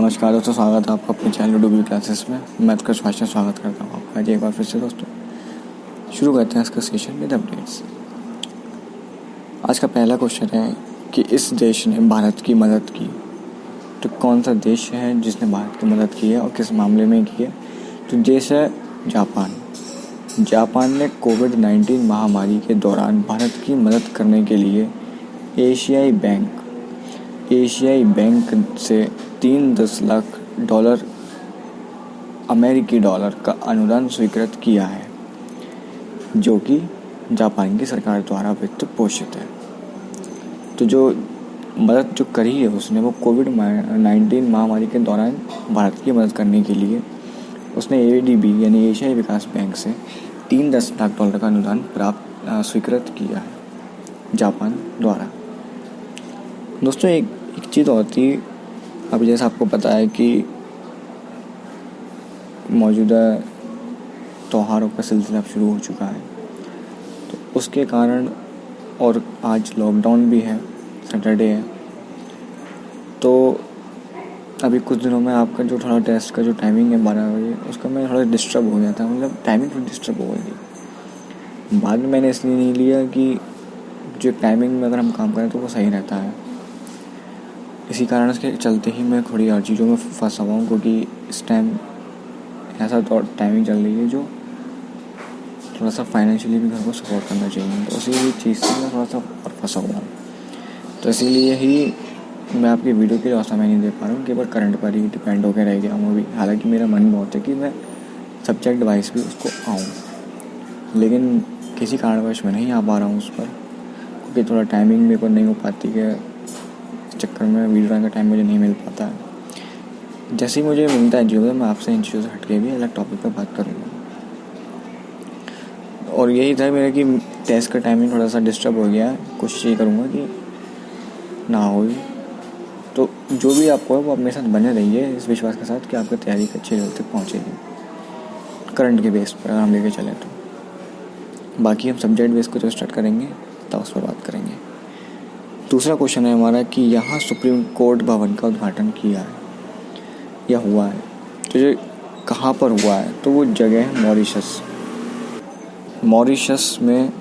नमस्कार दोस्तों, स्वागत है आपका अपने चैनल डूबी क्लासेस में। मैं उत्कर्ष भाषा स्वागत करता हूँ आपका आज एक बार फिर से। दोस्तों शुरू करते हैं इसका सेशन विद अपडेट्स। आज का पहला क्वेश्चन है कि इस देश ने भारत की मदद की। तो कौन सा देश है जिसने भारत की मदद की है और किस मामले में की है? तो देश है जापान। जापान ने कोविड-19 महामारी के दौरान भारत की मदद करने के लिए एशियाई बैंक से $310 लाख अमेरिकी डॉलर का अनुदान स्वीकृत किया है, जो कि जापान की सरकार द्वारा वित्त पोषित है। तो जो मदद जो करी है उसने, वो कोविड-19 महामारी के दौरान भारत की मदद करने के लिए उसने ADB यानी एशियाई विकास बैंक से $310 लाख का अनुदान स्वीकृत किया है जापान द्वारा। दोस्तों एक चीज़ और थी, अभी जैसा आपको पता है कि मौजूदा त्योहारों का सिलसिला अब शुरू हो चुका है, तो उसके कारण, और आज लॉकडाउन भी है, सैटरडे है, तो अभी कुछ दिनों में आपका जो थोड़ा टेस्ट का जो टाइमिंग है 12 बजे, उसका मैं थोड़ा डिस्टर्ब हो गया था, मतलब टाइमिंग थोड़ी डिस्टर्ब हो गई थी। बाद में मैंने इसलिए नहीं लिया कि जो टाइमिंग में अगर हम काम करें तो वो सही रहता है। इसी कारण के चलते ही मैं थोड़ी और चीज़ों में फंसा हुआ हूँ, क्योंकि इस टाइम ऐसा तो टाइमिंग चल रही है जो थोड़ा सा फाइनेंशियली भी घर को सपोर्ट करना चाहिए, तो इसी चीज़ से मैं थोड़ा सा और फंसा हुआ हूँ। तो इसीलिए ही मैं आपकी वीडियो के लिए और समय नहीं दे पा रहा हूँ, केवल करंट पर ही डिपेंड होकर रह गया हूँ अभी। हालांकि मेरा मन बहुत है कि मैं सब्जेक्ट वाइज भी उसको आऊँ, लेकिन किसी कारणवश मैं नहीं आ पा रहा हूँ उस पर, क्योंकि थोड़ा टाइमिंग मेरे को नहीं हो पाती है। इस चक्कर में वीडियो बनाने का टाइम मुझे नहीं मिल पाता है। जैसे ही मुझे मिलता है जीवन में, मैं आपसे इन चीज़ों से हट के भी अलग टॉपिक पर बात करूँगा। और यही था मेरा कि टेस्ट का टाइमिंग थोड़ा सा डिस्टर्ब हो गया है। कोशिश यही करूँगा कि ना हो। तो जो भी आपको है वो अपने साथ बने रहिए, इस विश्वास के साथ कि आपकी तैयारी अच्छे लेवल तक पहुँचेगी करंट के बेस पर अगर हम लेके चलें तो। बाकी हम सब्जेक्ट बेस को जो स्टार्ट करेंगे तब उस पर बात करेंगे। दूसरा क्वेश्चन है हमारा कि यहाँ सुप्रीम कोर्ट भवन का उद्घाटन किया है या हुआ है। तो ये कहाँ पर हुआ है? तो वो जगह है मॉरिशस में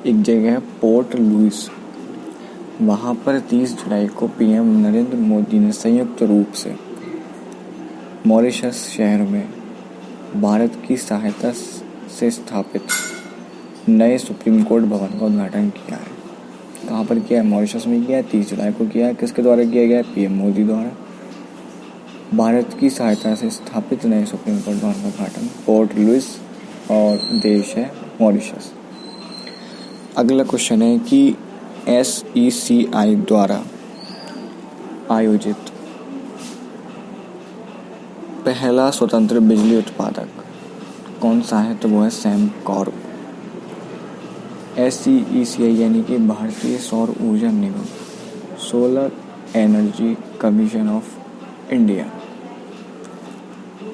एक जगह है पोर्ट लुइस। वहाँ पर 30 जुलाई को PM नरेंद्र मोदी ने संयुक्त रूप से मॉरिशस शहर में भारत की सहायता से स्थापित नए सुप्रीम कोर्ट भवन का उद्घाटन किया है। कहाँ पर किया है? मॉरिशस में किया है, 30 जुलाई को किया है। किसके द्वारा किया गया है? PM मोदी द्वारा। भारत की सहायता से स्थापित नए सुप्रीम कोर्ट भवन का उद्घाटन पोर्ट लुइस और देश है मॉरिशस। अगला क्वेश्चन है कि SECI द्वारा आयोजित पहला स्वतंत्र बिजली उत्पादक कौन सा है? तो वो है सेमकॉर्प। SECI यानी कि भारतीय सौर ऊर्जा निगम, solar energy commission of India.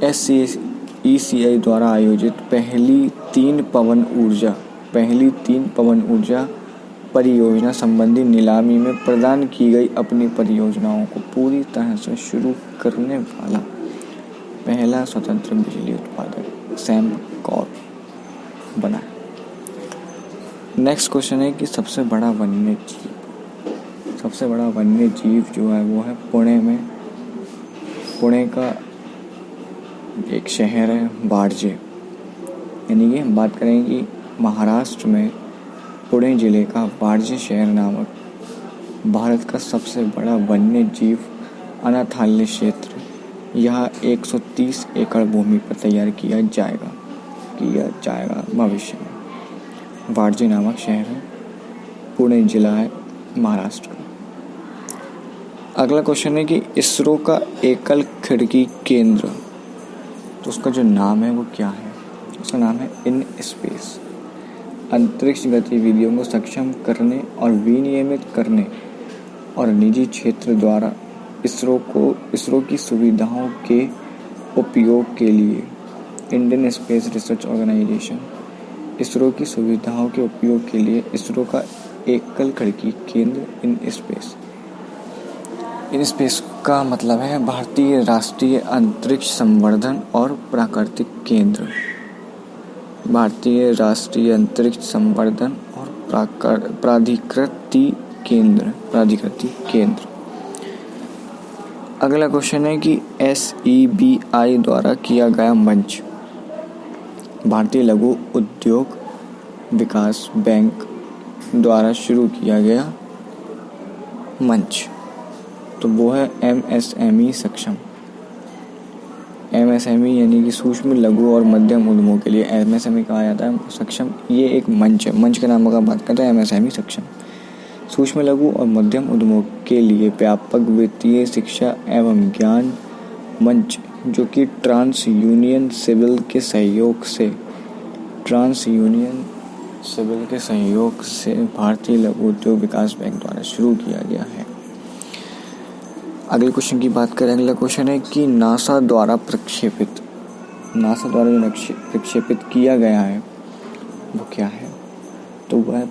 SECI द्वारा आयोजित पहली तीन पवन ऊर्जा परियोजना संबंधी नीलामी में प्रदान की गई अपनी परियोजनाओं को पूरी तरह से शुरू करने वाला पहला स्वतंत्र बिजली उत्पादक सेमकॉर्प बना है। नेक्स्ट क्वेश्चन है कि सबसे बड़ा वन्य जीव जो है वो है पुणे का एक शहर है बाड़जे। यानी कि हम बात करें कि महाराष्ट्र में पुणे जिले का बाड़जे शहर नामक भारत का सबसे बड़ा वन्य जीव अनाथालय क्षेत्र, यह 130 एकड़ भूमि पर तैयार किया जाएगा भविष्य में। बाड़जे नामक शहर है, पुणे जिला है महाराष्ट्र का। अगला क्वेश्चन है कि इसरो का एकल खिड़की केंद्र, तो उसका जो नाम है वो क्या है? उसका नाम है इन स्पेस। अंतरिक्ष गतिविधियों को सक्षम करने और विनियमित करने और निजी क्षेत्र द्वारा इसरो की सुविधाओं के उपयोग के लिए Indian space research organisation ISRO की सुविधाओं के उपयोग के लिए इसरो का एकल खिड़की केंद्र इन स्पेस का मतलब है भारतीय राष्ट्रीय अंतरिक्ष संवर्धन और प्राकृतिक केंद्र। भारतीय राष्ट्रीय अंतरिक्ष संवर्धन और प्राधिकृति केंद्र। अगला क्वेश्चन है कि SEBI द्वारा किया गया मंच। भारतीय लघु उद्योग विकास बैंक द्वारा शुरू किया गया मंच, तो वो है MSME सक्षम। MSME यानी कि सूक्ष्म लघु और मध्यम उद्यमों के लिए MSME कहा जाता है सक्षम। ये एक मंच है, मंच के नाम का बात करते हैं MSME सक्षम। सूक्ष्म लघु और मध्यम उद्यमों के लिए व्यापक वित्तीय शिक्षा एवं ज्ञान मंच, जो कि ट्रांस यूनियन सिविल के सहयोग से भारतीय लघु उद्योग विकास बैंक द्वारा शुरू किया गया है। अगले क्वेश्चन की बात करें। अगला क्वेश्चन है कि नासा द्वारा जो प्रक्षेपित किया गया है वो क्या है, तो वह है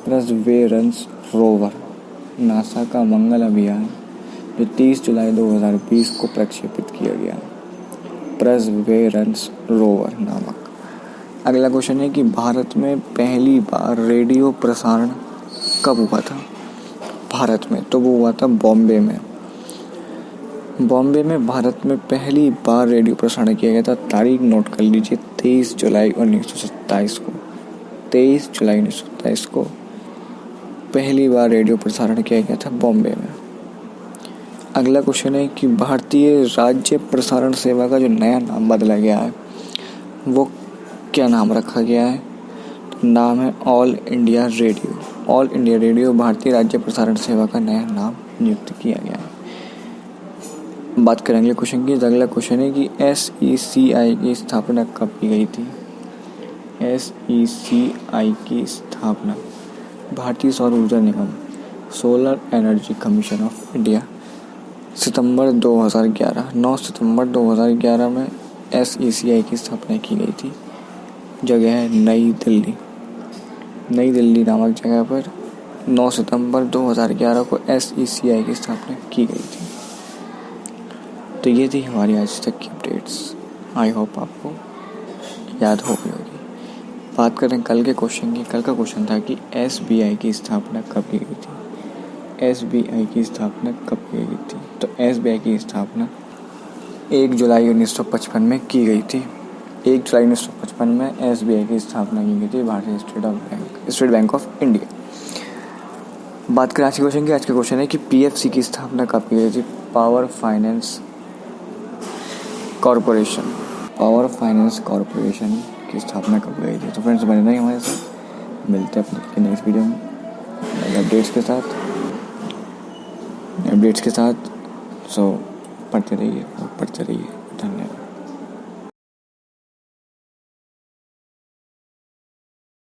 परसेवरेंस रोवर। नासा का मंगल अभियान जो 30 जुलाई 2020 को प्रक्षेपित किया गया, परसेवरेंस रोवर नामक। अगला क्वेश्चन है कि भारत में पहली बार रेडियो प्रसारण कब हुआ था भारत में, तो वो हुआ था बॉम्बे में भारत में पहली बार रेडियो प्रसारण किया गया था। तारीख नोट कर लीजिए, 23 जुलाई 1927 को पहली बार रेडियो प्रसारण किया गया था बॉम्बे में। अगला क्वेश्चन है कि भारतीय राज्य प्रसारण सेवा का जो नया नाम बदला गया है वो क्या नाम रखा गया है, तो नाम है ऑल इंडिया रेडियो भारतीय राज्य प्रसारण सेवा का नया नाम नियुक्त किया गया है। बात करेंगे क्वेश्चन की। अगला क्वेश्चन है कि SECI की स्थापना कब की गई थी। SECI की स्थापना भारतीय सौर ऊर्जा निगम solar energy commission of India 9 सितंबर 2011 में SECI की स्थापना की गई थी। जगह है नई दिल्ली नामक जगह पर 9 सितंबर 2011 को SECI की स्थापना की गई थी। तो ये थी हमारी आज तक की अपडेट्स। आई होप आपको याद हो गई होगी। बात करें कल के क्वेश्चन की। कल का क्वेश्चन था कि SBI की स्थापना कब की गई थी। SBI की स्थापना कब की गई थी, तो SBI की स्थापना 1 जुलाई 1955 में की गई थी। 1 जुलाई 1955 में SBI की स्थापना की गई थी, भारतीय स्टेट बैंक ऑफ इंडिया। बात करें आज के क्वेश्चन की। आज का क्वेश्चन है कि PFC की स्थापना कब की गई थी। पावर फाइनेंस कॉरपोरेशन की स्थापना कब गई थी। तो फ्रेंड्स, बने रहिए हमारे साथ, मिलते हैं अपने नेक्स्ट वीडियो में अपडेट्स के साथ। सो पढ़ते रहिए।